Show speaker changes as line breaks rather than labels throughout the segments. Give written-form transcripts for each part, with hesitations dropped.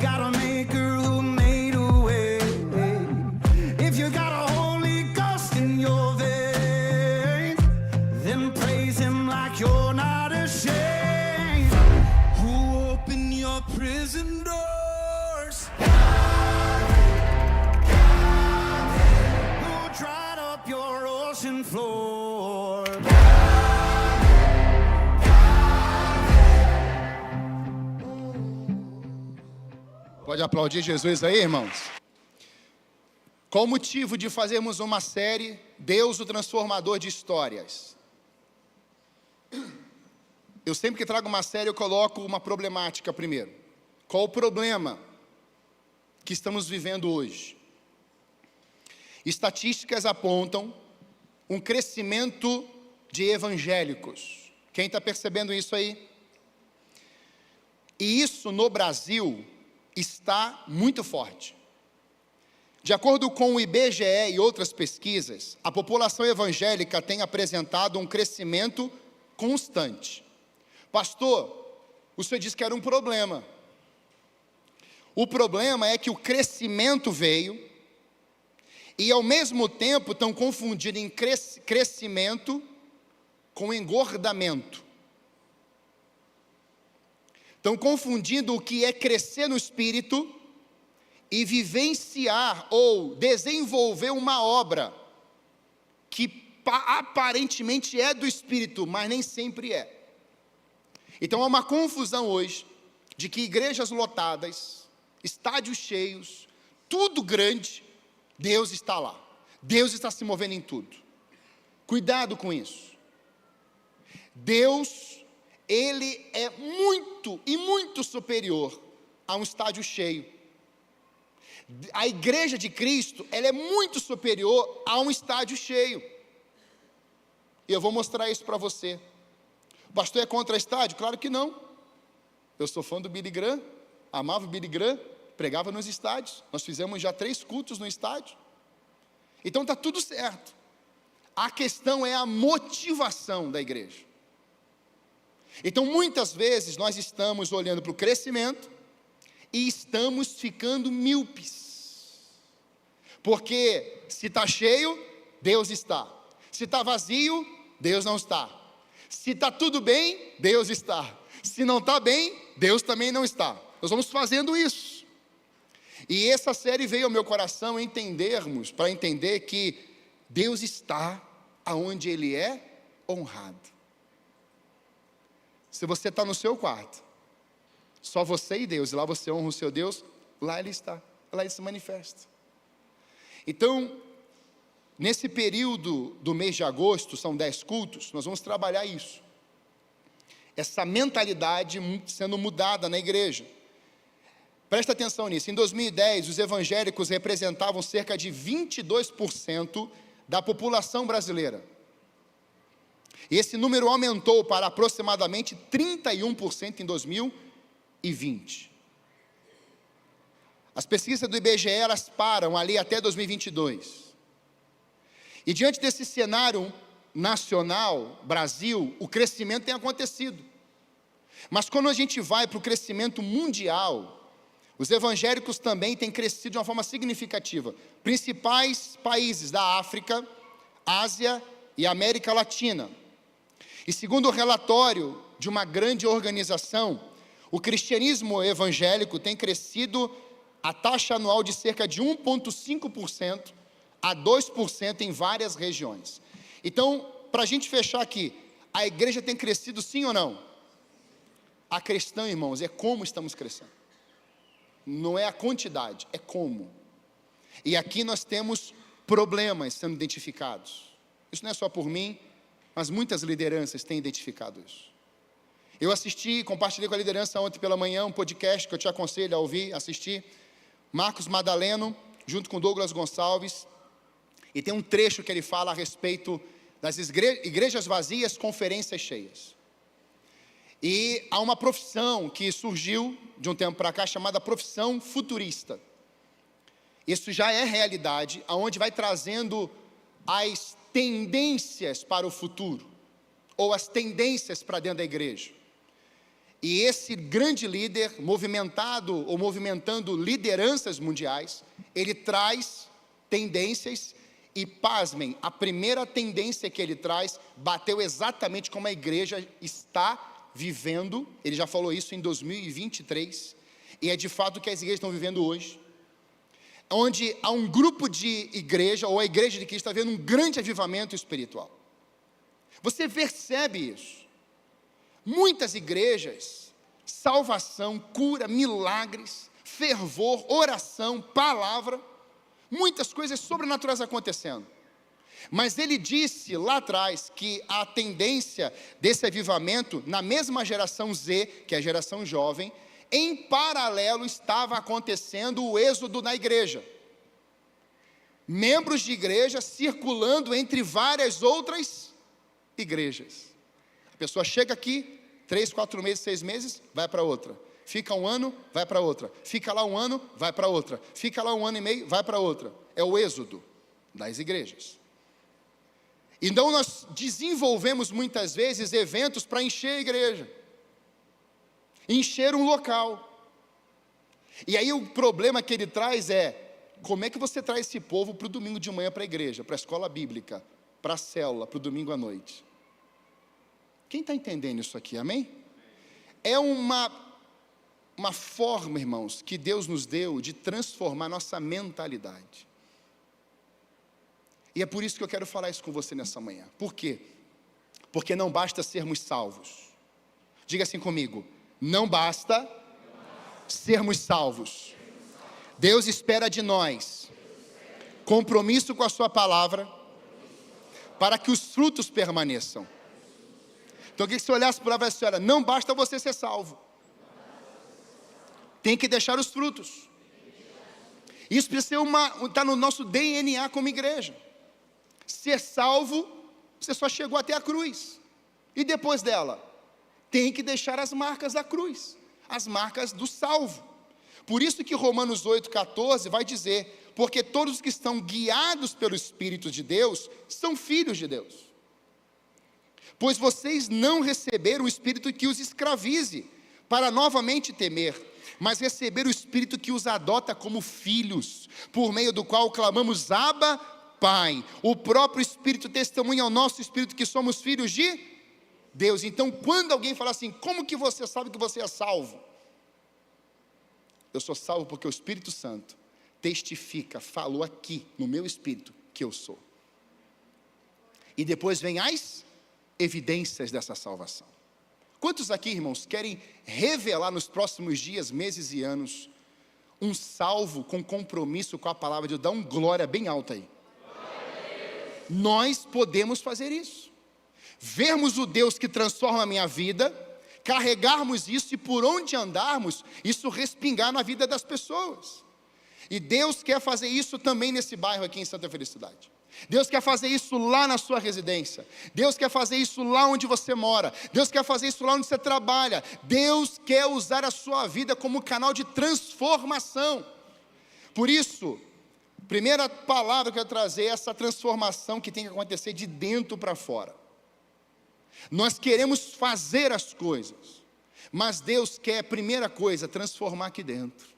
got a maker who made a way, if you got a Holy Ghost in your veins, then praise him like you're not ashamed. Who opened your prison doors? Who dried up your ocean floor?
Pode aplaudir Jesus aí, irmãos? Qual o motivo de fazermos uma série Deus, o Transformador de Histórias? Eu sempre que trago uma série, eu coloco uma problemática primeiro. Qual o problema que estamos vivendo hoje? Estatísticas apontam um crescimento de evangélicos. Quem está percebendo isso aí? E isso no Brasil está muito forte. De acordo com o IBGE e outras pesquisas, a população evangélica tem apresentado um crescimento constante. Pastor, o senhor disse que era um problema. O problema é que o crescimento veio e ao mesmo tempo estão confundindo em crescimento com engordamento. Estão confundindo o que é crescer no espírito e vivenciar ou desenvolver uma obra que aparentemente é do espírito, mas nem sempre é. Então há uma confusão hoje de que igrejas lotadas, estádios cheios, tudo grande, Deus está lá. Deus está se movendo em tudo. Cuidado com isso. Deus, Ele é muito e muito superior a um estádio cheio. A igreja de Cristo, ela é muito superior a um estádio cheio. E eu vou mostrar isso para você. O pastor é contra estádio? Claro que não. Eu sou fã do Billy Graham, amava o Billy Graham, pregava nos estádios. Nós fizemos já 3 cultos no estádio. Então está tudo certo. A questão é a motivação da igreja. Então muitas vezes nós estamos olhando para o crescimento e estamos ficando míopes. Porque se está cheio, Deus está. Se está vazio, Deus não está. Se está tudo bem, Deus está. Se não está bem, Deus também não está. Nós vamos fazendo isso. E essa série veio ao meu coração para entender que Deus está aonde Ele é honrado. Se você está no seu quarto, só você e Deus, e lá você honra o seu Deus, lá Ele está, lá Ele se manifesta. Então, nesse período do mês de agosto, são 10 cultos, nós vamos trabalhar isso. Essa mentalidade sendo mudada na igreja. Presta atenção nisso. Em 2010, os evangélicos representavam cerca de 22% da população brasileira. E esse número aumentou para aproximadamente 31% em 2020. As pesquisas do IBGE, elas param ali até 2022. E diante desse cenário nacional, Brasil, o crescimento tem acontecido. Mas quando a gente vai para o crescimento mundial, os evangélicos também têm crescido de uma forma significativa. Principais países da África, Ásia e América Latina. E segundo o relatório de uma grande organização, o cristianismo evangélico tem crescido a taxa anual de cerca de 1,5% a 2% em várias regiões. Então, para a gente fechar aqui, a igreja tem crescido sim ou não? A questão, irmãos, é como estamos crescendo. Não é a quantidade, é como. E aqui nós temos problemas sendo identificados. Isso não é só por mim, mas muitas lideranças têm identificado isso. Eu compartilhei com a liderança ontem pela manhã um podcast que eu te aconselho a ouvir, assistir. Marcos Madaleno, junto com Douglas Gonçalves. E tem um trecho que ele fala a respeito das igrejas vazias, conferências cheias. E há uma profissão que surgiu de um tempo para cá, chamada profissão futurista. Isso já é realidade, aonde vai trazendo as tendências para o futuro, ou as tendências para dentro da igreja. E esse grande líder, movimentando lideranças mundiais, ele traz tendências e, pasmem, a primeira tendência que ele traz bateu exatamente como a igreja está vivendo. Ele já falou isso em 2023, e é de fato o que as igrejas estão vivendo hoje, onde há um grupo de igreja, ou a igreja de Cristo está vendo um grande avivamento espiritual. Você percebe isso? Muitas igrejas, salvação, cura, milagres, fervor, oração, palavra, muitas coisas sobrenaturais acontecendo. Mas ele disse lá atrás que a tendência desse avivamento, na mesma geração Z, que é a geração jovem, em paralelo estava acontecendo o êxodo na igreja. Membros de igreja circulando entre várias outras igrejas. A pessoa chega aqui, 3, 4 meses, 6 meses, vai para outra. Fica um ano, vai para outra. Fica lá um ano, vai para outra. Fica lá um ano e meio, vai para outra. É o êxodo das igrejas. Então nós desenvolvemos muitas vezes eventos para encher a igreja, encher um local. E aí o problema que ele traz é, como é que você traz esse povo para o domingo de manhã para a igreja, para a escola bíblica, para a célula, para o domingo à noite? Quem está entendendo isso aqui, amém? É uma forma, irmãos, que Deus nos deu de transformar nossa mentalidade. E é por isso que eu quero falar isso com você nessa manhã. Por quê? Porque não basta sermos salvos. Diga assim comigo, não basta sermos salvos. Deus espera de nós compromisso com a sua palavra para que os frutos permaneçam. Então eu queria que você olhasse para a senhora, não basta você ser salvo, tem que deixar os frutos. Isso precisa ser está no nosso DNA como igreja. Ser salvo, você só chegou até a cruz, e depois dela, tem que deixar as marcas da cruz, as marcas do salvo. Por isso que Romanos 8,14 vai dizer, porque todos os que estão guiados pelo Espírito de Deus, são filhos de Deus. Pois vocês não receberam o Espírito que os escravize, para novamente temer, mas receberam o Espírito que os adota como filhos, por meio do qual clamamos, Abba, Pai. O próprio Espírito testemunha ao nosso Espírito que somos filhos de Deus. Então, quando alguém fala assim, como que você sabe que você é salvo? Eu sou salvo porque o Espírito Santo testifica, falou aqui no meu espírito que eu sou. E depois vem as evidências dessa salvação. Quantos aqui, irmãos, querem revelar nos próximos dias, meses e anos, um salvo com compromisso com a palavra de Deus? Dá um glória bem alto aí. Nós podemos fazer isso. Vermos o Deus que transforma a minha vida, carregarmos isso e por onde andarmos, isso respingar na vida das pessoas. E Deus quer fazer isso também nesse bairro aqui em Santa Felicidade. Deus quer fazer isso lá na sua residência. Deus quer fazer isso lá onde você mora. Deus quer fazer isso lá onde você trabalha. Deus quer usar a sua vida como canal de transformação. Por isso, primeira palavra que eu quero trazer é essa transformação que tem que acontecer de dentro para fora. Nós queremos fazer as coisas, mas Deus quer, primeira coisa, transformar aqui dentro.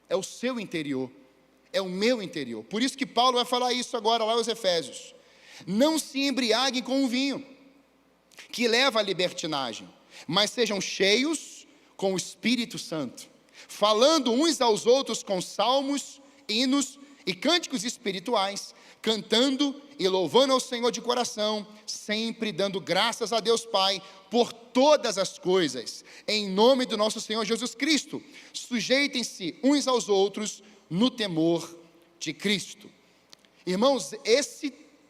É o seu interior, é o meu interior. Por isso que Paulo vai falar isso agora lá aos Efésios. Não se embriaguem com o vinho, que leva à libertinagem, mas sejam cheios com o Espírito Santo, falando uns aos outros com salmos, hinos e cânticos espirituais, cantando e louvando ao Senhor de coração, sempre dando graças a Deus Pai por todas as coisas, em nome do nosso Senhor Jesus Cristo. Sujeitem-se uns aos outros no temor de Cristo. Irmãos,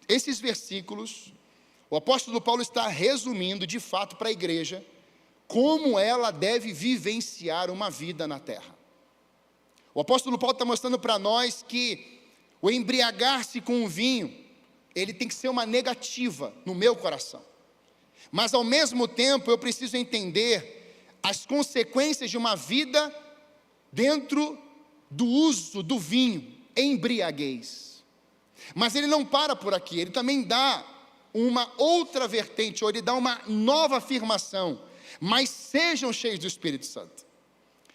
esses versículos, o apóstolo Paulo está resumindo de fato para a igreja como ela deve vivenciar uma vida na terra. O apóstolo Paulo está mostrando para nós que o embriagar-se com o vinho, ele tem que ser uma negativa no meu coração. Mas ao mesmo tempo eu preciso entender as consequências de uma vida dentro do uso do vinho, embriaguez. Mas ele não para por aqui, ele também dá uma outra vertente, ou ele dá uma nova afirmação. mas sejam cheios do Espírito Santo.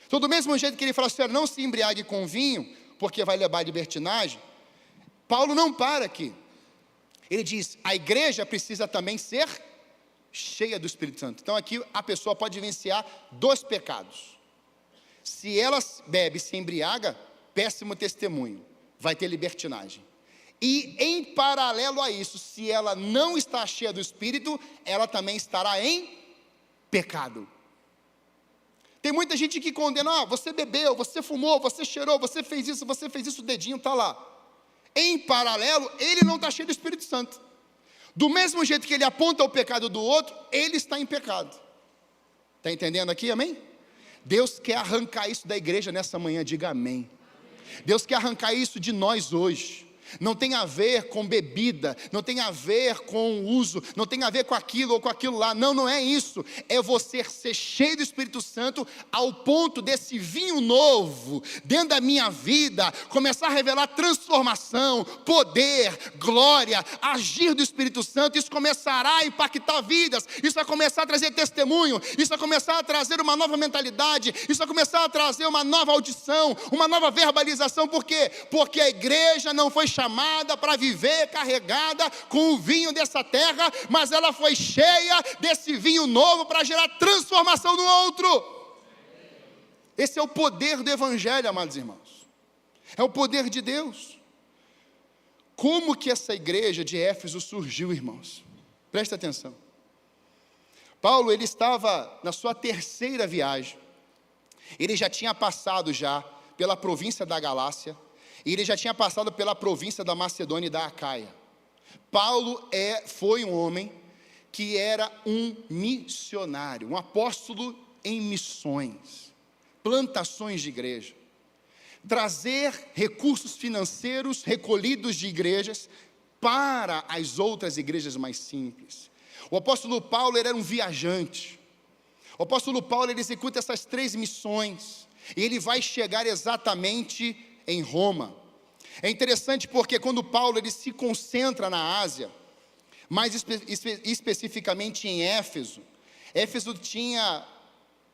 Então, do mesmo jeito que ele fala assim, não se embriague com vinho, porque vai levar à libertinagem, Paulo não para aqui. Ele diz, a igreja precisa também ser cheia do Espírito Santo. Então aqui a pessoa pode vivenciar 2 pecados. Se ela bebe, se embriaga, péssimo testemunho, vai ter libertinagem. E em paralelo a isso, se ela não está cheia do Espírito, ela também estará em pecado. Tem muita gente que condena, você bebeu, você fumou, você cheirou, você fez isso, o dedinho está lá. Em paralelo, ele não está cheio do Espírito Santo. Do mesmo jeito que ele aponta o pecado do outro, ele está em pecado. Está entendendo aqui, amém? Deus quer arrancar isso da igreja nessa manhã, diga amém. Deus quer arrancar isso de nós hoje. Não tem a ver com bebida, não tem a ver com o uso, não tem a ver com aquilo ou com aquilo lá, não é isso, é você ser cheio do Espírito Santo ao ponto desse vinho novo, dentro da minha vida, começar a revelar transformação, poder, glória, agir do Espírito Santo. Isso começará a impactar vidas, isso vai começar a trazer testemunho, isso vai começar a trazer uma nova mentalidade, isso vai começar a trazer uma nova audição, uma nova verbalização. Por quê? Porque a igreja não foi chamada para viver carregada com o vinho dessa terra, mas ela foi cheia desse vinho novo para gerar transformação no outro. Esse é o poder do Evangelho, amados irmãos, é o poder de Deus. Como que essa igreja de Éfeso surgiu, irmãos? Presta atenção. Paulo, ele estava na sua 3ª viagem, ele já tinha passado pela província da Galácia, e ele já tinha passado pela província da Macedônia e da Acaia. Paulo foi um homem que era um missionário, um apóstolo em missões, plantações de igreja, trazer recursos financeiros recolhidos de igrejas para as outras igrejas mais simples. O apóstolo Paulo, ele era um viajante. O apóstolo Paulo, ele executa essas 3 missões, e ele vai chegar exatamente em Roma. É interessante porque quando Paulo ele se concentra na Ásia, mais especificamente em Éfeso, Éfeso tinha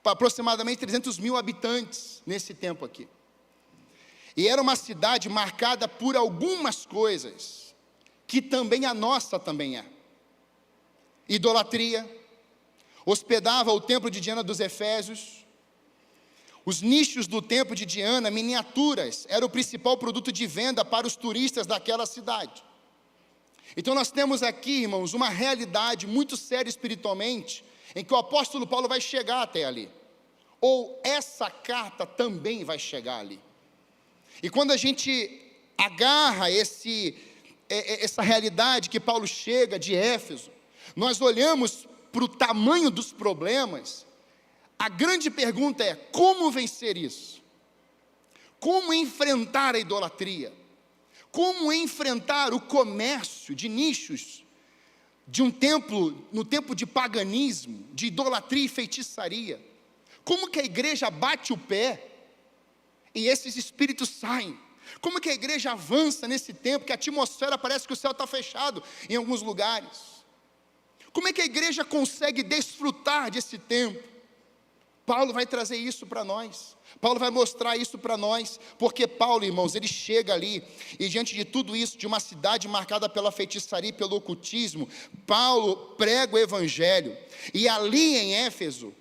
aproximadamente 300 mil habitantes nesse tempo aqui, e era uma cidade marcada por algumas coisas, que também a nossa também é: idolatria, hospedava o templo de Diana dos Efésios. Os nichos do templo de Diana, miniaturas, era o principal produto de venda para os turistas daquela cidade. Então nós temos aqui, irmãos, uma realidade muito séria espiritualmente, em que o apóstolo Paulo vai chegar até ali, ou essa carta também vai chegar ali. E quando a gente agarra essa realidade que Paulo chega de Éfeso, nós olhamos para o tamanho dos problemas. A grande pergunta é, como vencer isso? Como enfrentar a idolatria? Como enfrentar o comércio de nichos de um templo, no tempo de paganismo, de idolatria e feitiçaria? Como que a igreja bate o pé e esses espíritos saem? Como que a igreja avança nesse tempo que a atmosfera parece que o céu está fechado em alguns lugares? Como é que a igreja consegue desfrutar desse tempo? Paulo vai trazer isso para nós, Paulo vai mostrar isso para nós, porque Paulo, irmãos, ele chega ali, e diante de tudo isso, de uma cidade marcada pela feitiçaria e pelo ocultismo, Paulo prega o Evangelho, e ali em Éfeso,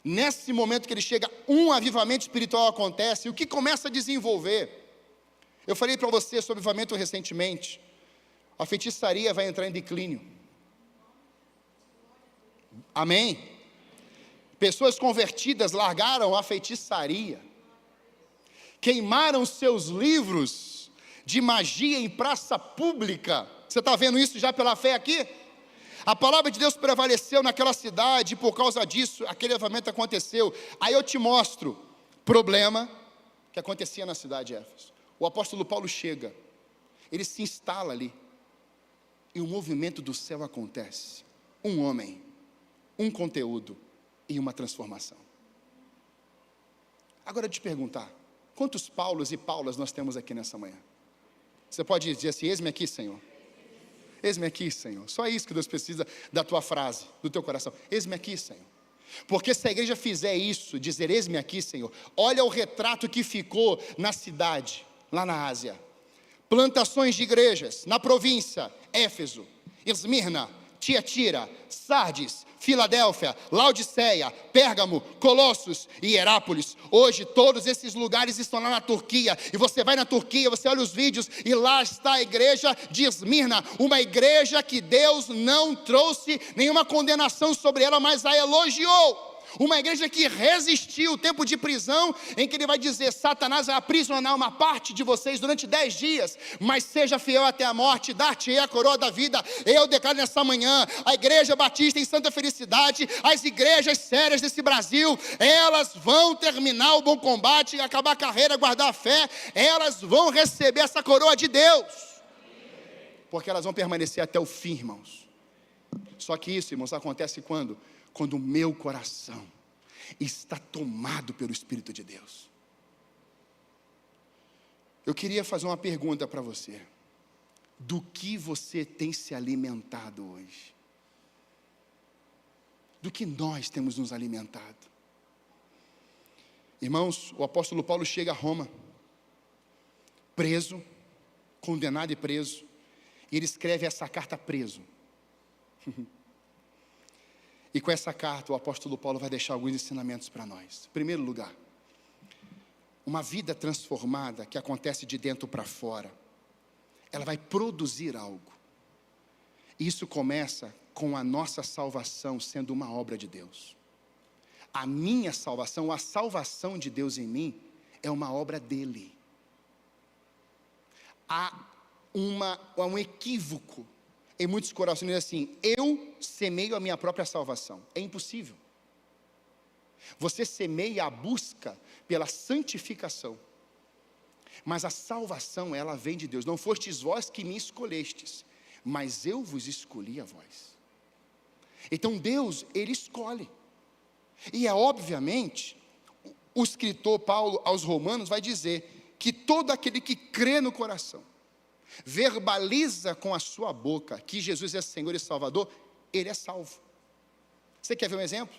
nesse momento que ele chega, um avivamento espiritual acontece, e o que começa a desenvolver? Eu falei para você sobre avivamento recentemente, a feitiçaria vai entrar em declínio, amém? Pessoas convertidas largaram a feitiçaria, queimaram seus livros de magia em praça pública. Você está vendo isso já pela fé aqui? A palavra de Deus prevaleceu naquela cidade, e por causa disso, aquele avivamento aconteceu. Aí eu te mostro problema que acontecia na cidade de Éfeso. O apóstolo Paulo chega, ele se instala ali, e o movimento do céu acontece. Um homem, um conteúdo, e uma transformação. Agora eu te perguntar, quantos Paulos e Paulas nós temos aqui nessa manhã? Você pode dizer assim, eis-me aqui, Senhor. Eis-me aqui, Senhor. Só isso que Deus precisa da tua frase, do teu coração. Eis-me aqui, Senhor. Porque se a igreja fizer isso, dizer, eis-me aqui, Senhor, olha o retrato que ficou na cidade, lá na Ásia. Plantações de igrejas, na província, Éfeso, Esmirna, Tiatira, Sardes, Filadélfia, Laodiceia, Pérgamo, Colossos e Hierápolis. Hoje todos esses lugares estão lá na Turquia, e você vai na Turquia, você olha os vídeos, e lá está a igreja de Esmirna, uma igreja que Deus não trouxe nenhuma condenação sobre ela, mas a elogiou. Uma igreja que resistiu o tempo de prisão, em que ele vai dizer, Satanás vai aprisionar uma parte de vocês durante 10 dias, mas seja fiel até a morte, dar-te-ei a coroa da vida. Eu declaro nessa manhã, a igreja batista em Santa Felicidade, as igrejas sérias desse Brasil, elas vão terminar o bom combate, acabar a carreira, guardar a fé, elas vão receber essa coroa de Deus, porque elas vão permanecer até o fim, irmãos. Só que isso, irmãos, acontece quando o meu coração está tomado pelo Espírito de Deus. Eu queria fazer uma pergunta para você. Do que você tem se alimentado hoje? Do que nós temos nos alimentado? Irmãos, o apóstolo Paulo chega a Roma, preso, condenado e preso, e ele escreve essa carta preso. E com essa carta o apóstolo Paulo vai deixar alguns ensinamentos para nós. Em primeiro lugar, uma vida transformada que acontece de dentro para fora, ela vai produzir algo. E isso começa com a nossa salvação sendo uma obra de Deus. A minha salvação, a salvação de Deus em mim, é uma obra dele. Há um equívoco em muitos corações assim, eu semeio a minha própria salvação. É impossível. Você semeia a busca pela santificação, mas a salvação, ela vem de Deus. Não fostes vós que me escolhestes, mas eu vos escolhi a vós. Então Deus, ele escolhe. E é obviamente, o escritor Paulo aos Romanos vai dizer que todo aquele que crê no coração, verbaliza com a sua boca que Jesus é Senhor e Salvador, ele é salvo. Você quer ver um exemplo?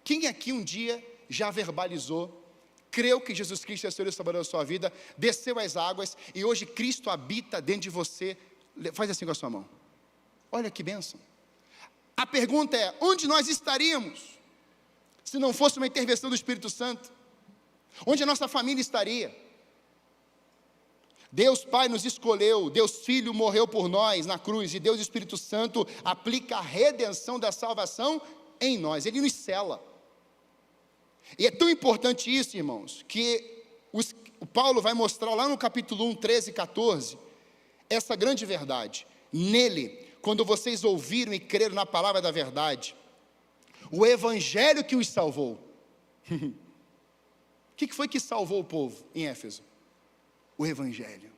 Quem aqui um dia já verbalizou, creu que Jesus Cristo é Senhor e Salvador da sua vida, desceu às águas e hoje Cristo habita dentro de você? Faz assim com a sua mão. Olha que bênção. A pergunta é, onde nós estaríamos se não fosse uma intervenção do Espírito Santo? Onde a nossa família estaria? Deus Pai nos escolheu, Deus Filho morreu por nós na cruz, e Deus Espírito Santo aplica a redenção da salvação em nós, ele nos sela. E é tão importante isso, irmãos, que o Paulo vai mostrar lá no capítulo 1, 13 e 14, essa grande verdade. Nele, quando vocês ouviram e creram na palavra da verdade, o evangelho que os salvou. O que foi que salvou o povo em Éfeso? O evangelho.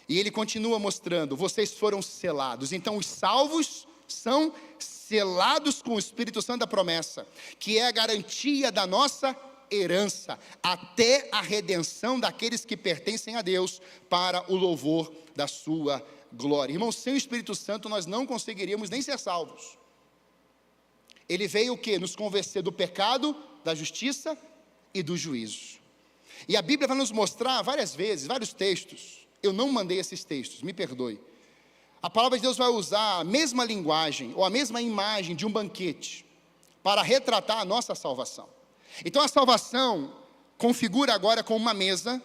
E ele continua mostrando, vocês foram selados. Então os salvos são selados com o Espírito Santo da promessa, que é a garantia da nossa herança, até a redenção daqueles que pertencem a Deus, para o louvor da sua glória. Irmãos, sem o Espírito Santo nós não conseguiríamos nem ser salvos. Ele veio o quê? Nos convencer do pecado, da justiça e do juízo. E a Bíblia vai nos mostrar várias vezes, vários textos. Eu não mandei esses textos, me perdoe. A palavra de Deus vai usar a mesma linguagem, ou a mesma imagem de um banquete, para retratar a nossa salvação. Então a salvação configura agora com uma mesa,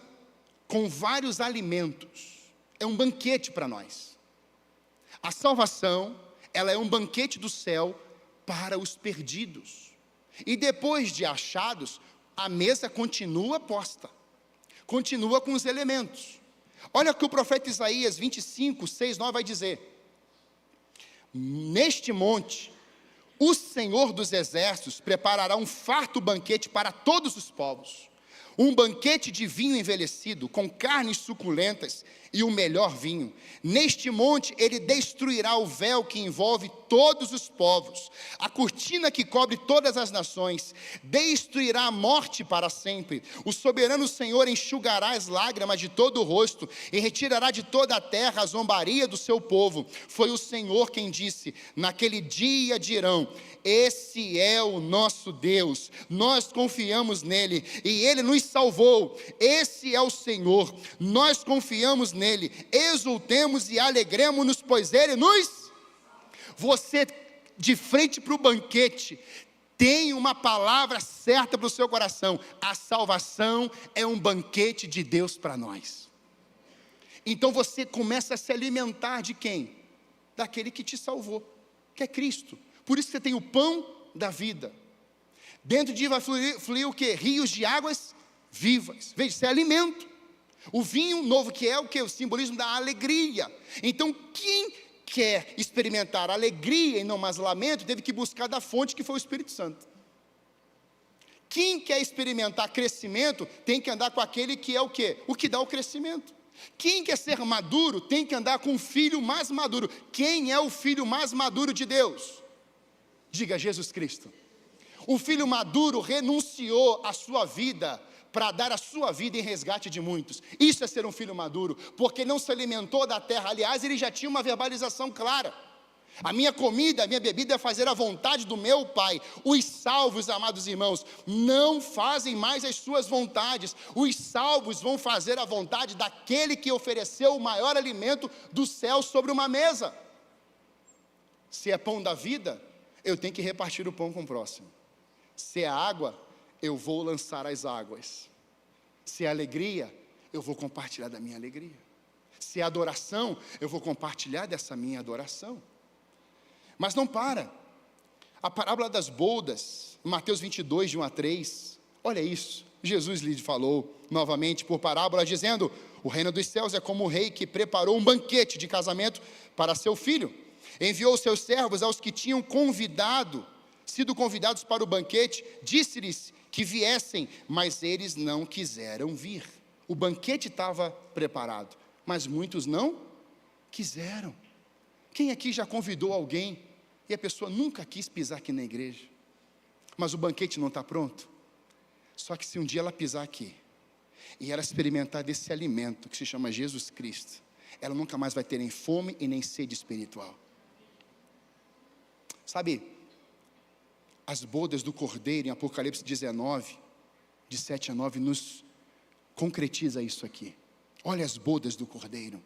com vários alimentos. É um banquete para nós. A salvação, ela é um banquete do céu para os perdidos. E depois de achados, a mesa continua posta, continua com os elementos. Olha o que o profeta Isaías 25, 6, 9 vai dizer. Neste monte, o Senhor dos exércitos preparará um farto banquete para todos os povos, um banquete de vinho envelhecido, com carnes suculentas e o melhor vinho. Neste monte ele destruirá o véu que envolve todos os povos. A cortina que cobre todas as nações destruirá a morte para sempre. O soberano Senhor enxugará as lágrimas de todo o rosto e retirará de toda a terra a zombaria do seu povo. Foi o Senhor quem disse: naquele dia dirão: esse é o nosso Deus, nós confiamos nele e ele nos salvou. Esse é o Senhor, nós confiamos nele, exultemos e alegremos-nos, pois ele nos... Você, de frente para o banquete, tem uma palavra certa para o seu coração: a salvação é um banquete de Deus para nós. Então você começa a se alimentar de quem? Daquele que te salvou, que é Cristo. Por isso que você tem o pão da vida. Dentro de vai fluir o quê? Rios de águas vivas. Veja, isso é alimento. O vinho novo, que é o quê? O simbolismo da alegria. Então, quem quer experimentar alegria e não mais lamento, teve que buscar da fonte, que foi o Espírito Santo. Quem quer experimentar crescimento, tem que andar com aquele que é o quê? O que dá o crescimento. Quem quer ser maduro, tem que andar com o filho mais maduro. Quem é o filho mais maduro de Deus? Diga: Jesus Cristo. O filho maduro renunciou à sua vida para dar a sua vida em resgate de muitos. Isso é ser um filho maduro, porque não se alimentou da terra. Aliás, ele já tinha uma verbalização clara: a minha comida, a minha bebida é fazer a vontade do meu Pai. Os salvos, amados irmãos, não fazem mais as suas vontades. Os salvos vão fazer a vontade daquele que ofereceu o maior alimento do céu sobre uma mesa. Se é pão da vida, eu tenho que repartir o pão com o próximo. Se é água, eu vou lançar as águas. Se é alegria, eu vou compartilhar da minha alegria. Se é adoração, eu vou compartilhar dessa minha adoração. Mas não para. A parábola das bodas, Mateus 22, de 1 a 3, olha isso. Jesus lhe falou novamente por parábola, dizendo: o reino dos céus é como o rei que preparou um banquete de casamento para seu filho. Enviou seus servos aos que tinham sido convidados para o banquete, disse-lhes que viessem, mas eles não quiseram vir. O banquete estava preparado, mas muitos não quiseram. Quem aqui já convidou alguém e a pessoa nunca quis pisar aqui na igreja? Mas o banquete não está pronto? Só que se um dia ela pisar aqui e ela experimentar desse alimento que se chama Jesus Cristo, ela nunca mais vai ter nem fome e nem sede espiritual. Sabe, as bodas do Cordeiro em Apocalipse 19, de 7 a 9, nos concretiza isso aqui. Olha as bodas do Cordeiro.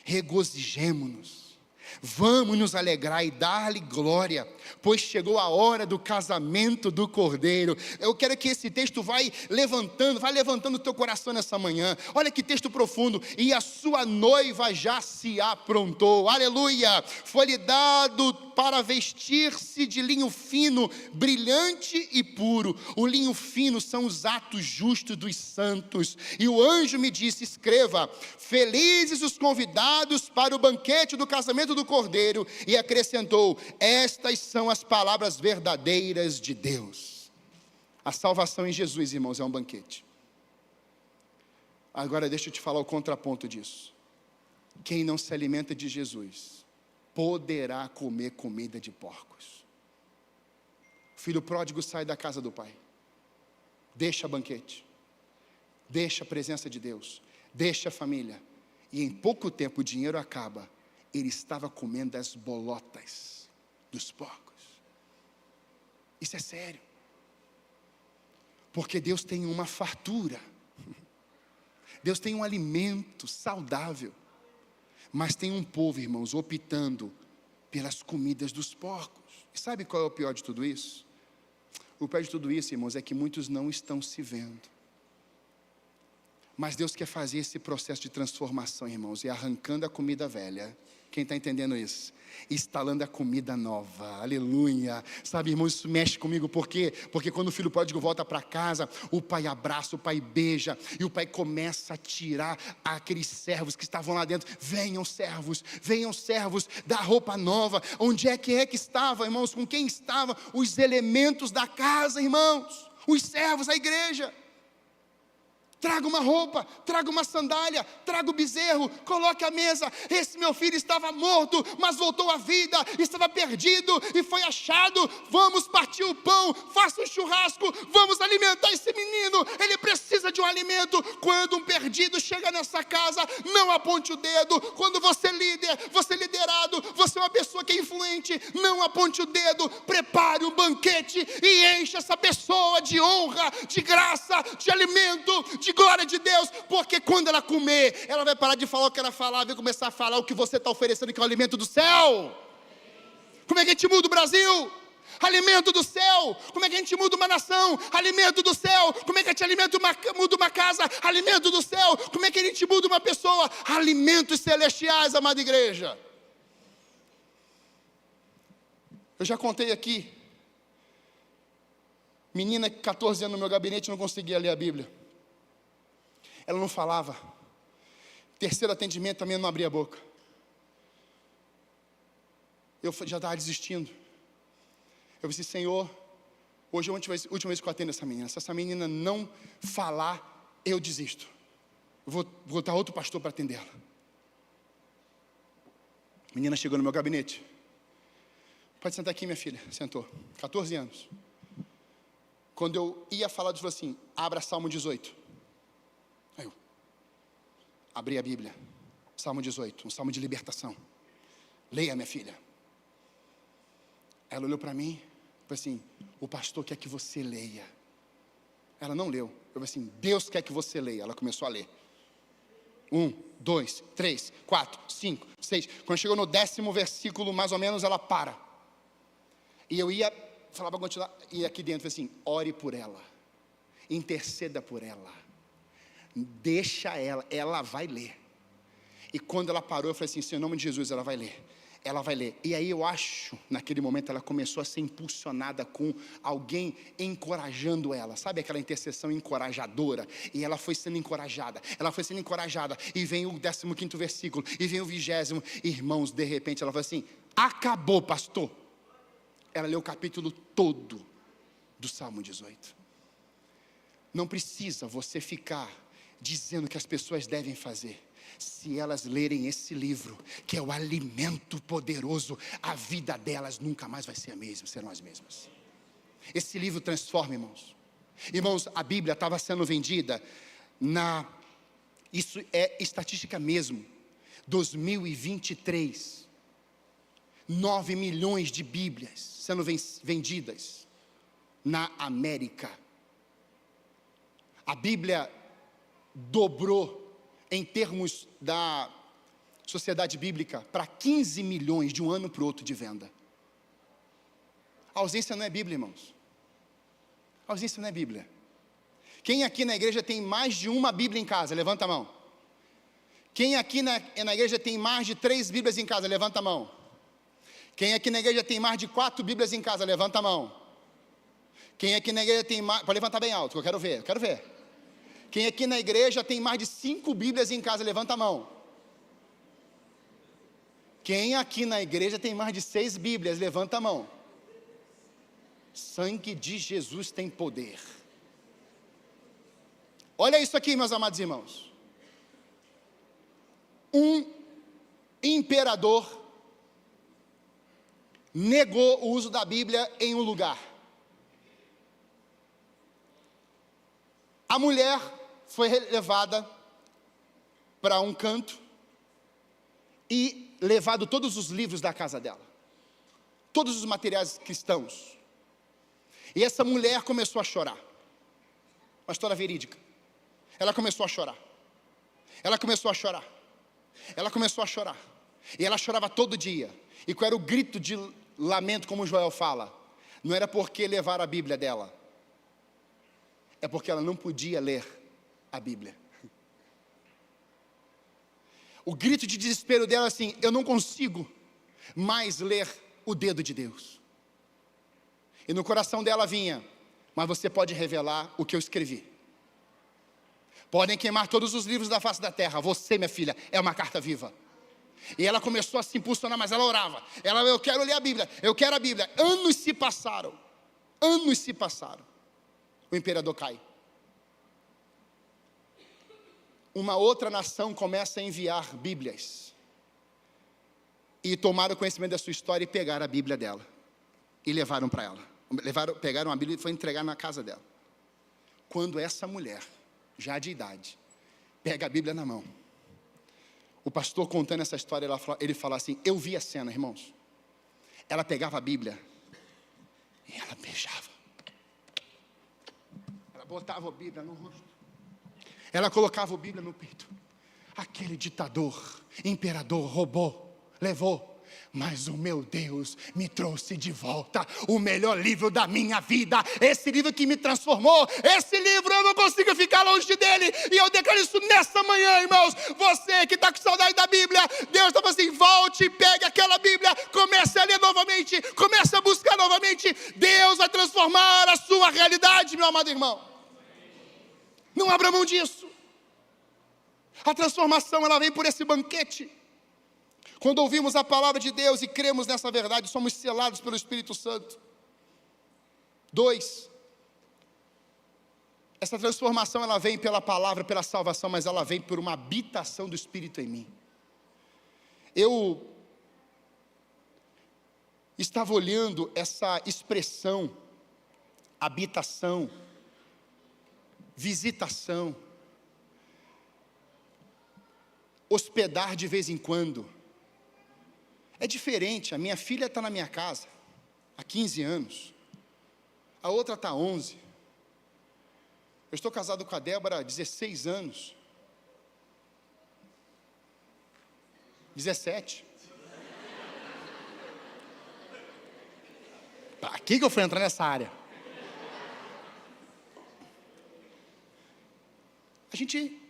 Regozijemo-nos, vamos nos alegrar e dar-lhe glória, pois chegou a hora do casamento do Cordeiro. Eu quero que esse texto vai levantando o teu coração nessa manhã. Olha que texto profundo. E a sua noiva já se aprontou, aleluia, foi-lhe dado para vestir-se de linho fino, brilhante e puro. O linho fino são os atos justos dos santos. E o anjo me disse: escreva: felizes os convidados para o banquete do casamento do Cordeiro. E acrescentou: estas são as palavras verdadeiras de Deus. A salvação em Jesus, irmãos, é um banquete. Agora deixa eu te falar o contraponto disso. Quem não se alimenta de Jesus poderá comer comida de porcos. O filho pródigo sai da casa do pai, deixa banquete, deixa a presença de Deus, deixa a família, e em pouco tempo o dinheiro acaba. Ele estava comendo as bolotas dos porcos. Isso é sério, porque Deus tem uma fartura, Deus tem um alimento saudável, mas tem um povo, irmãos, optando pelas comidas dos porcos. E sabe qual é o pior de tudo isso? O pior de tudo isso, irmãos, é que muitos não estão se vendo. Mas Deus quer fazer esse processo de transformação, irmãos, e arrancando a comida velha. Quem está entendendo isso? Instalando a comida nova, aleluia. Sabe, irmãos, isso mexe comigo, por quê? Porque quando o filho pródigo volta para casa, o pai abraça, o pai beija, e o pai começa a tirar aqueles servos que estavam lá dentro. Venham servos, da roupa nova. Onde é que estava, irmãos? Com quem estavam os elementos da casa, irmãos? Os servos, a igreja. Traga uma roupa, traga uma sandália, traga o bezerro, coloque a mesa. Esse meu filho estava morto, mas voltou à vida, estava perdido e foi achado. Vamos partir o pão, faça um churrasco, vamos alimentar esse menino, ele precisa de um alimento. Quando um perdido chega nessa casa, não aponte o dedo. Quando você é líder, você é liderado, você é uma pessoa que é influente, não aponte o dedo. Prepare um banquete e encha essa pessoa de honra, de graça, de alimento, de glória de Deus, porque quando ela comer, ela vai parar de falar o que ela falava, vai começar a falar o que você está oferecendo, que é o alimento do céu. Como é que a gente muda o Brasil? Alimento do céu. Como é que a gente muda uma nação? Alimento do céu. Como é que a gente muda uma casa? Alimento do céu. Como é que a gente muda uma pessoa? Alimentos celestiais, amada igreja. Eu já contei aqui, menina de 14 anos no meu gabinete não conseguia ler a Bíblia. Ela não falava. Terceiro atendimento também não abria a boca. Eu já estava desistindo. Eu disse, Senhor, hoje é a última vez que eu atendo essa menina. Se essa menina não falar, eu desisto. Eu vou botar outro pastor para atendê-la. A menina chegou no meu gabinete. Pode sentar aqui, minha filha. Sentou. 14 anos. Quando eu ia falar, Deus falou assim, abra Salmo 18. Aí eu abri a Bíblia, Salmo 18, um salmo de libertação. Leia, minha filha. Ela olhou para mim e falou assim, o pastor quer que você leia. Ela não leu. Eu falei assim, Deus quer que você leia. Ela começou a ler. 1, 2, 3, 4, 5, 6. Quando chegou no 10º versículo, mais ou menos, ela para. E eu ia falar para continuar, e aqui dentro, assim, ore por ela, interceda por ela, deixa ela vai ler. E quando ela parou, eu falei assim, em nome de Jesus, ela vai ler. Ela vai ler. E aí eu acho, naquele momento, ela começou a ser impulsionada com alguém encorajando ela. Sabe aquela intercessão encorajadora? E ela foi sendo encorajada. Ela foi sendo encorajada. E vem o 15º versículo. E vem o 20º. Irmãos, de repente, ela falou assim, acabou, pastor. Ela leu o capítulo todo do Salmo 18. Não precisa você ficar dizendo o que as pessoas devem fazer. Se elas lerem esse livro, que é o alimento poderoso, a vida delas nunca mais vai ser a mesma, serão as mesmas. Esse livro transforma, irmãos. Irmãos, a Bíblia estava sendo vendida isso é estatística mesmo, 2023, 9 milhões de Bíblias sendo vendidas na América. A Bíblia dobrou em termos da sociedade bíblica para 15 milhões de um ano para o outro de venda. A ausência não é Bíblia, irmãos. A ausência não é Bíblia. Quem aqui na igreja tem mais de uma Bíblia em casa? Levanta a mão. Quem aqui na igreja tem mais de 3 Bíblias em casa? Levanta a mão. Quem aqui na igreja tem mais de 4 Bíblias em casa? Levanta a mão. Quem aqui na igreja tem mais... Pode levantar bem alto, que eu quero ver. Quem aqui na igreja tem mais de 5 Bíblias em casa? Levanta a mão. Quem aqui na igreja tem mais de 6 Bíblias? Levanta a mão. Sangue de Jesus tem poder. Olha isso aqui, meus amados irmãos. Um imperador negou o uso da Bíblia em um lugar. A mulher foi levada para um canto e levado todos os livros da casa dela, todos os materiais cristãos. E essa mulher começou a chorar. Uma história verídica. Ela começou a chorar. Ela começou a chorar. Ela começou a chorar. E ela chorava todo dia. E qual era o grito de lamento, como Joel fala? Não era porque levaram a Bíblia dela. É porque ela não podia ler a Bíblia. O grito de desespero dela assim, eu não consigo mais ler o dedo de Deus. E no coração dela vinha, mas você pode revelar o que eu escrevi. Podem queimar todos os livros da face da terra, você, minha filha, é uma carta viva. E ela começou a se impulsionar, mas ela orava. Eu quero ler a Bíblia, eu quero a Bíblia. Anos se passaram. O imperador cai. uma outra nação começa a enviar Bíblias. E tomaram conhecimento da sua história e pegaram a Bíblia dela. E levaram para ela. Pegaram a Bíblia e foi entregar na casa dela. Quando essa mulher, já de idade, pega a Bíblia na mão, o pastor contando essa história, ele fala assim, eu vi a cena, irmãos. Ela pegava a Bíblia e ela beijava. Ela botava a Bíblia no rosto. Ela colocava a Bíblia no peito. Aquele ditador, imperador roubou, levou. Mas o meu Deus me trouxe de volta o melhor livro da minha vida. Esse livro que me transformou. Esse livro eu não consigo ficar longe dele. E eu declaro isso nessa manhã, irmãos. Você que está com saudade da Bíblia, Deus está falando assim, volte, pegue aquela Bíblia, comece a ler novamente, comece a buscar novamente. Deus vai transformar a sua realidade, meu amado irmão. Não abra mão disso. A transformação, ela vem por esse banquete. Quando ouvimos a palavra de Deus e cremos nessa verdade, somos selados pelo Espírito Santo. 2, essa transformação, ela vem pela palavra, pela salvação, mas ela vem por uma habitação do Espírito em mim. Eu estava olhando essa expressão, habitação, visitação, hospedar de vez em quando. É diferente, a minha filha está na minha casa há 15 anos, a outra está há 11. Eu estou casado com a Débora há 16 anos. 17. Para que eu fui entrar nessa área? A gente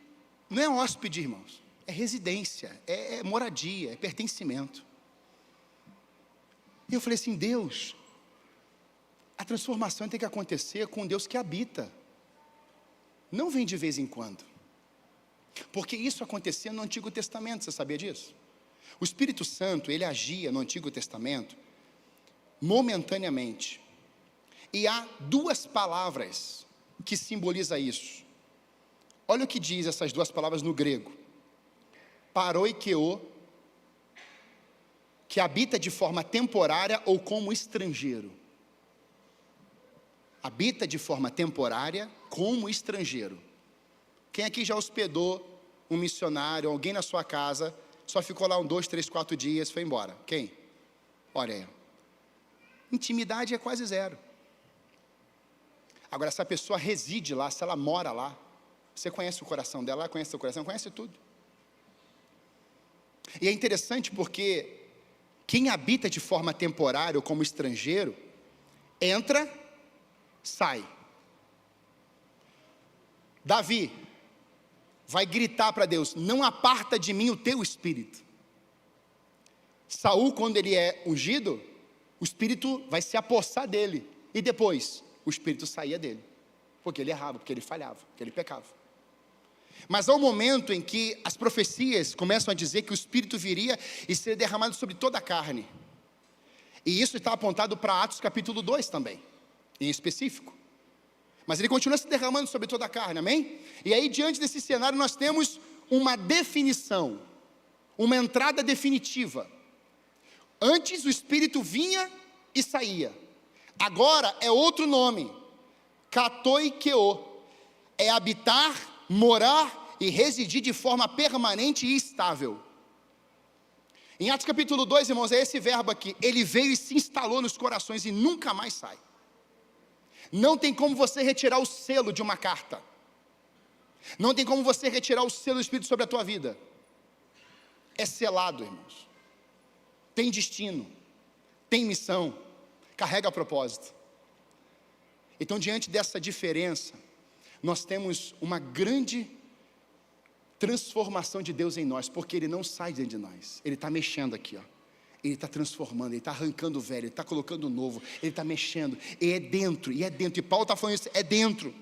não é hóspede, irmãos. É residência, é moradia, é pertencimento. E eu falei assim, Deus, a transformação tem que acontecer com Deus que habita. Não vem de vez em quando. Porque isso acontecia no Antigo Testamento, você sabia disso? O Espírito Santo, ele agia no Antigo Testamento momentaneamente. E há 2 palavras que simbolizam isso. Olha o que diz essas 2 palavras no grego. Paroikeo, que habita de forma temporária ou como estrangeiro. Habita de forma temporária como estrangeiro. Quem aqui já hospedou um missionário, alguém na sua casa, só ficou lá 1, 2, 3, 4 dias, foi embora? Quem? Olha aí. Intimidade é quase zero. Agora, se a pessoa reside lá, se ela mora lá, você conhece o coração dela, ela conhece o seu coração, conhece tudo. E é interessante porque quem habita de forma temporária ou como estrangeiro, entra, sai. Davi vai gritar para Deus, não aparta de mim o teu espírito. Saul, quando ele é ungido, o espírito vai se apossar dele. E depois, o espírito saía dele. Porque ele errava, porque ele falhava, porque ele pecava. Mas há um momento em que as profecias começam a dizer que o Espírito viria e seria derramado sobre toda a carne. E isso está apontado para Atos capítulo 2 também, em específico. Mas ele continua se derramando sobre toda a carne, amém? E aí, diante desse cenário, nós temos uma definição, uma entrada definitiva. Antes o Espírito vinha e saía. Agora é outro nome, katoikeo, é habitar, morar e residir de forma permanente e estável. Em Atos capítulo 2, irmãos, é esse verbo aqui, ele veio e se instalou nos corações e nunca mais sai. Não tem como você retirar o selo de uma carta. Não tem como você retirar o selo do Espírito sobre a tua vida. É selado, irmãos. Tem destino, tem missão, carrega propósito. Então, diante dessa diferença, nós temos uma grande transformação de Deus em nós, porque Ele não sai dentro de nós, Ele está mexendo aqui, ó. Ele está transformando, Ele está arrancando o velho, Ele está colocando o novo, Ele está mexendo, e é dentro, e Paulo está falando isso, é dentro.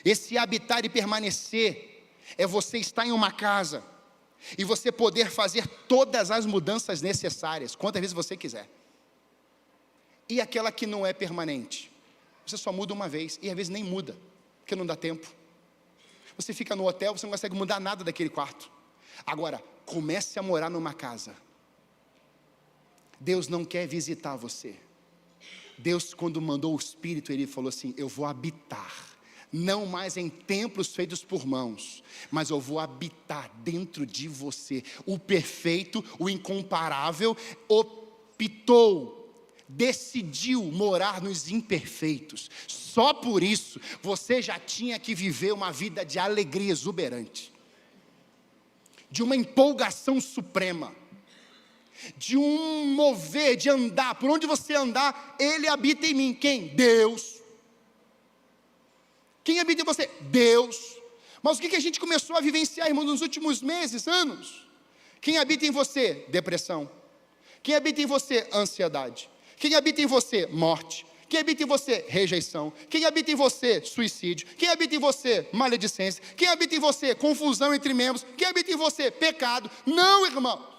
Esse habitar e permanecer, é você estar em uma casa, e você poder fazer todas as mudanças necessárias, quantas vezes você quiser. E aquela que não é permanente, você só muda uma vez, e às vezes nem muda, porque não dá tempo. Você fica no hotel, você não consegue mudar nada daquele quarto. Agora, comece a morar numa casa. Deus não quer visitar você. Deus, quando mandou o Espírito, Ele falou assim: eu vou habitar, não mais em templos feitos por mãos, mas eu vou habitar dentro de você. O perfeito, o incomparável, optou, decidiu morar nos imperfeitos. Só por isso, você já tinha que viver uma vida de alegria exuberante, de uma empolgação suprema, de um mover, de andar. Por onde você andar, Ele habita em mim. Quem? Deus. Quem habita em você? Deus. Mas o que a gente começou a vivenciar, irmão, nos últimos meses, anos? Quem habita em você? Depressão. Quem habita em você? Ansiedade. Quem habita em você? Morte. Quem habita em você? Rejeição. Quem habita em você? Suicídio. Quem habita em você? Maledicência. Quem habita em você? Confusão entre membros. Quem habita em você? Pecado. Não, irmão.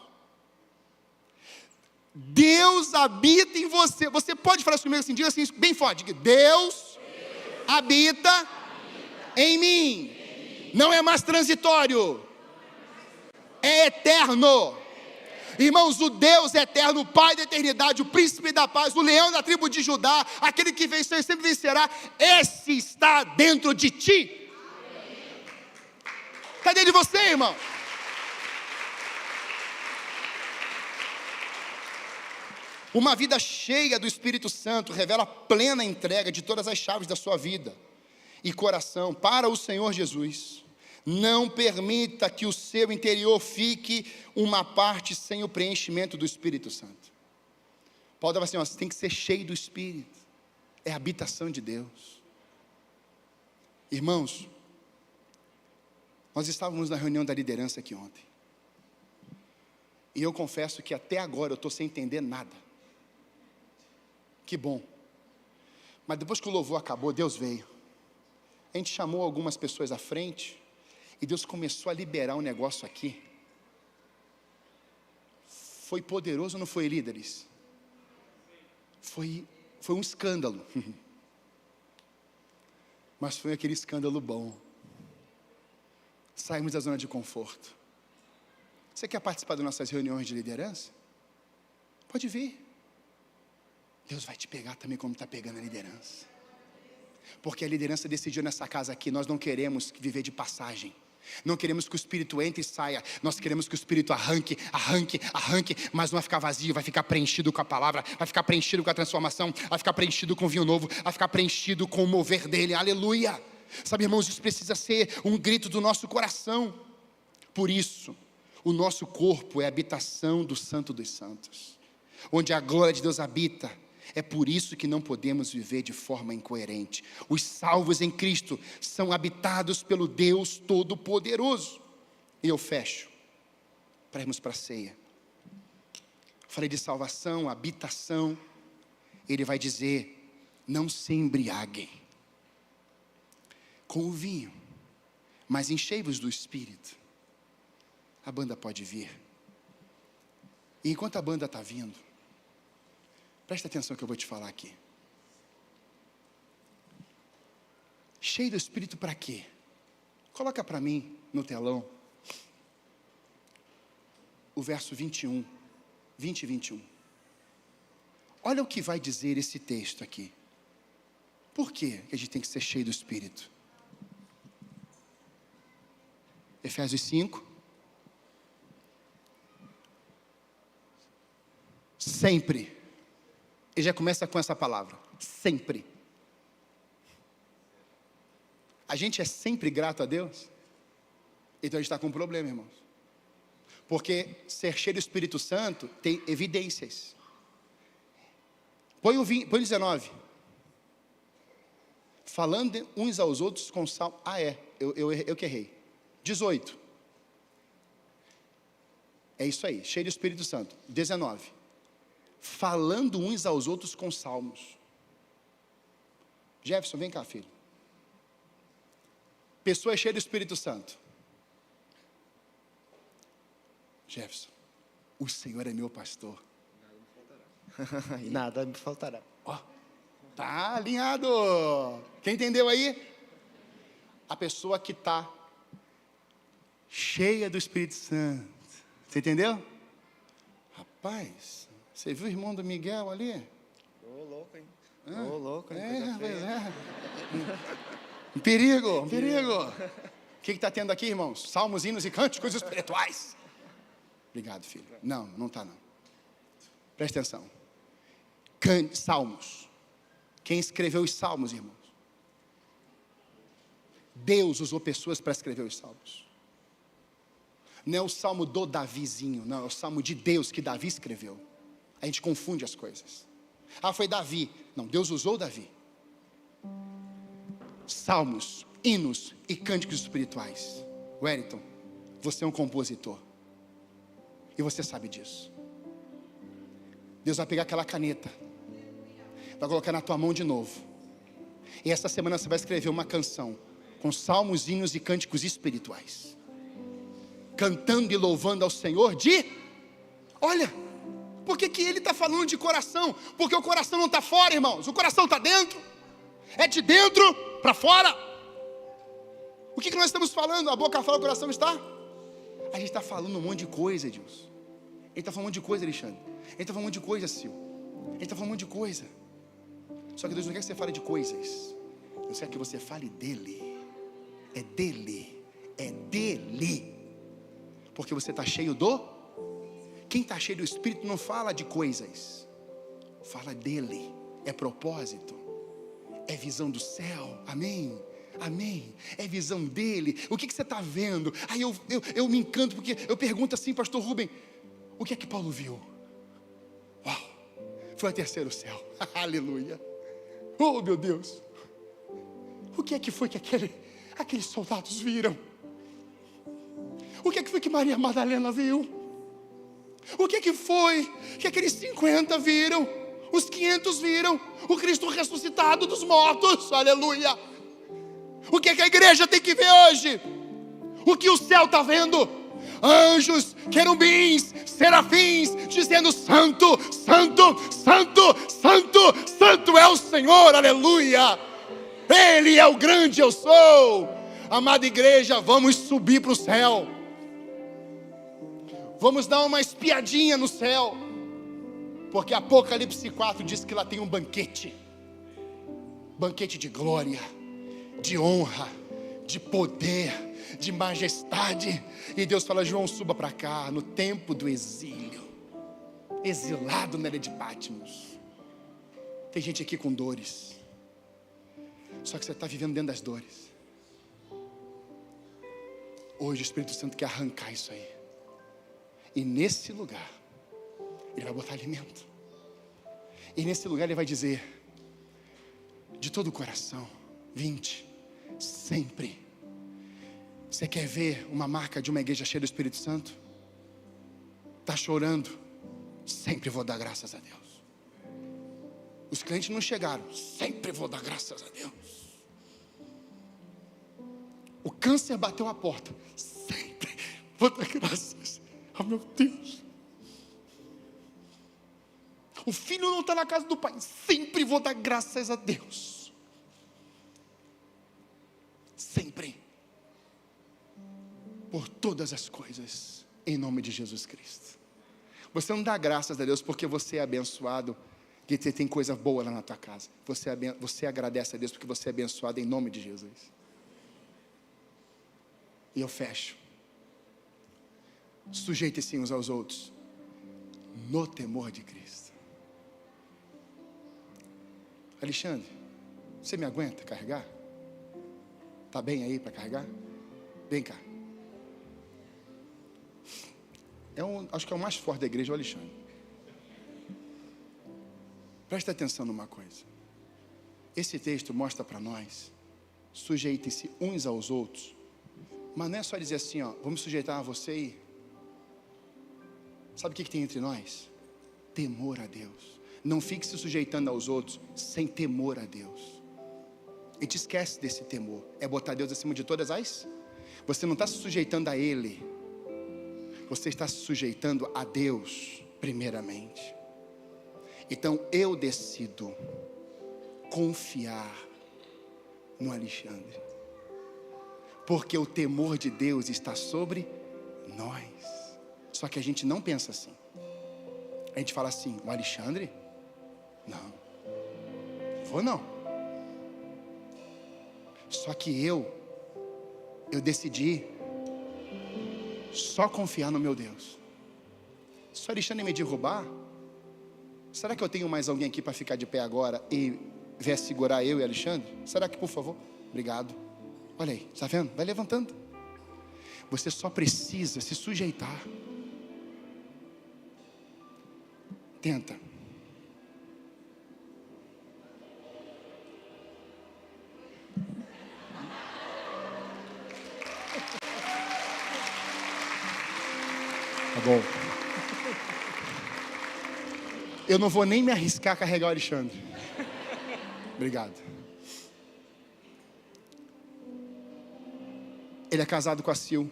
Deus habita em você. Você pode falar isso comigo assim? Diga assim, bem forte. Diga: Deus habita em mim. Não é mais transitório, é eterno. Irmãos, o Deus eterno, o Pai da eternidade, o príncipe da paz, o leão da tribo de Judá, aquele que venceu e sempre vencerá, esse está dentro de ti. Está dentro de você, irmão. Uma vida cheia do Espírito Santo revela plena entrega de todas as chaves da sua vida e coração para o Senhor Jesus. Não permita que o seu interior fique uma parte sem o preenchimento do Espírito Santo. Paulo dava assim: ó, você tem que ser cheio do Espírito. É a habitação de Deus. Irmãos, nós estávamos na reunião da liderança aqui ontem. E eu confesso que até agora eu estou sem entender nada. Que bom. Mas depois que o louvor acabou, Deus veio. A gente chamou algumas pessoas à frente e Deus começou a liberar um negócio aqui. Foi poderoso, não foi, líderes? Foi um escândalo. Mas foi aquele escândalo bom. Saímos da zona de conforto. Você quer participar das nossas reuniões de liderança? Pode vir. Deus vai te pegar também como está pegando a liderança. Porque a liderança decidiu nessa casa aqui: nós não queremos viver de passagem. Não queremos que o Espírito entre e saia. Nós queremos que o Espírito arranque, mas não vai ficar vazio, vai ficar preenchido com a palavra, vai ficar preenchido com a transformação, vai ficar preenchido com o vinho novo, vai ficar preenchido com o mover dele. Aleluia! Sabe, irmãos, isso precisa ser um grito do nosso coração. Por isso, o nosso corpo é a habitação do Santo dos Santos, onde a glória de Deus habita. É por isso que não podemos viver de forma incoerente. Os salvos em Cristo são habitados pelo Deus Todo-Poderoso. E eu fecho, para irmos para a ceia. Falei de salvação, habitação. Ele vai dizer: não se embriaguem com o vinho, mas enchei-vos do Espírito. A banda pode vir. E enquanto a banda está vindo, presta atenção que eu vou te falar aqui. Cheio do Espírito para quê? Coloca para mim no telão o verso 21, 20 e 21. Olha o que vai dizer esse texto aqui. Por que a gente tem que ser cheio do Espírito? Efésios 5. Sempre. Ele já começa com essa palavra: sempre. A gente é sempre grato a Deus? Então a gente está com um problema, irmãos. Porque ser cheio do Espírito Santo tem evidências. Põe o 19. Falando uns aos outros com sal. Eu que errei. 18. É isso aí, cheio do Espírito Santo. 19. Falando uns aos outros com salmos. Jefferson, vem cá, filho. Pessoa cheia do Espírito Santo. Jefferson, o Senhor é meu pastor.
E nada me faltará.
Ó, tá alinhado. Quem entendeu aí? A pessoa que está cheia do Espírito Santo. Você entendeu? Rapaz, você viu o irmão do Miguel ali?
Ô, louco, hein? Ô, louco, hein?
Pois é. Um perigo, um perigo. O que está tendo aqui, irmãos? Salmos, hinos e cânticos espirituais. Obrigado, filho. Não, não está não. Presta atenção. Salmos. Quem escreveu os salmos, irmãos? Deus usou pessoas para escrever os salmos. Não é o salmo do Davizinho, não, é o salmo de Deus que Davi escreveu. A gente confunde as coisas. Ah, foi Davi. Não, Deus usou Davi. Salmos, hinos e cânticos espirituais. Wellington, você é um compositor. E você sabe disso. Deus vai pegar aquela caneta, vai colocar na tua mão de novo. E essa semana você vai escrever uma canção com salmos, hinos e cânticos espirituais, cantando e louvando ao Senhor olha, por que Ele está falando de coração? Porque o coração não está fora, irmãos, o coração está dentro, é de dentro para fora. O que nós estamos falando? A boca fala, o coração está? A gente está falando um monte de coisa, Edilson. Ele está falando um monte de coisa, Alexandre. Ele está falando um monte de coisa, Sil. Ele está falando um monte de coisa. Só que Deus não quer que você fale de coisas. Deus quer que você fale dEle. É dEle. É dEle. Porque você está cheio Quem está cheio do Espírito não fala de coisas. Fala dEle. É propósito. É visão do céu. Amém. Amém, é visão dEle. O que você está vendo? Aí eu me encanto, porque eu pergunto assim, pastor Rubem, o que é que Paulo viu? Uau, foi o terceiro céu. Aleluia. Oh meu Deus. O que é que foi que aqueles soldados viram? O que é que foi que Maria Madalena viu? O que é que foi que aqueles 50 viram? Os 500 viram o Cristo ressuscitado dos mortos. Aleluia. O que é que a igreja tem que ver hoje? O que o céu está vendo? Anjos, querubins, serafins, dizendo: Santo, Santo, Santo, Santo, Santo é o Senhor, aleluia. Ele é o grande eu sou. Amada igreja, vamos subir para o céu. Vamos dar uma espiadinha no céu. Porque Apocalipse 4 diz que lá tem um banquete. Banquete de glória, de honra, de poder, de majestade. E Deus fala: João, suba para cá, no tempo do exílio, exilado na ilha de Patmos. Tem gente aqui com dores, só que você está vivendo dentro das dores. Hoje o Espírito Santo quer arrancar isso aí. E nesse lugar Ele vai botar alimento. E nesse lugar Ele vai dizer, de todo o coração: vinde, sempre. Você quer ver uma marca de uma igreja cheia do Espírito Santo? Está chorando? Sempre vou dar graças a Deus. Os clientes não chegaram, sempre vou dar graças a Deus. O câncer bateu a porta, sempre vou dar graças a meu Deus. O filho não está na casa do pai, sempre vou dar graças a Deus. Sempre. Por todas as coisas, em nome de Jesus Cristo. Você não dá graças a Deus porque você é abençoado, que você tem coisa boa lá na tua casa. Você agradece a Deus porque você é abençoado em nome de Jesus. E eu fecho. Sujeitem-se uns aos outros no temor de Cristo. Alexandre, você me aguenta carregar? Está bem aí para carregar? Vem cá. Acho que é o mais forte da igreja, o Alexandre. Presta atenção numa coisa. Esse texto mostra para nós: sujeitem-se uns aos outros. Mas não é só dizer assim, ó, vamos sujeitar a você e... Sabe o que tem entre nós? Temor a Deus. Não fique se sujeitando aos outros sem temor a Deus. E te esquece desse temor. É botar Deus acima de todas as... Você não está se sujeitando a Ele. Você está se sujeitando a Deus primeiramente. Então eu decido confiar no Alexandre. Porque o temor de Deus está sobre nós. Só que a gente não pensa assim. A gente fala assim: o Alexandre? Não, vou não. Só que eu decidi só confiar no meu Deus. Se o Alexandre me derrubar, será que eu tenho mais alguém aqui para ficar de pé agora e vier segurar eu e Alexandre? Será que, por favor? Obrigado. Olha aí, está vendo? Vai levantando. Você só precisa se sujeitar. Tenta. Tá bom. Eu não vou nem me arriscar a carregar o Alexandre. Obrigado. Ele é casado com a Sil.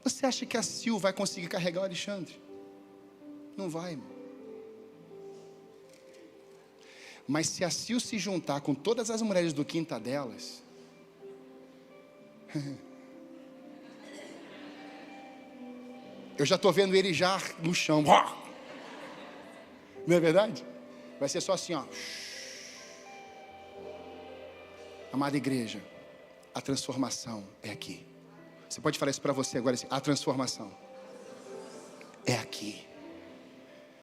Você acha que a Sil vai conseguir carregar o Alexandre? Não vai, irmão. Mas se a Sil se juntar com todas as mulheres do quinta delas, eu já estou vendo ele já no chão. Não é verdade? Vai ser só assim, ó. Amada igreja, a transformação é aqui. Você pode falar isso para você agora, assim, a transformação é aqui.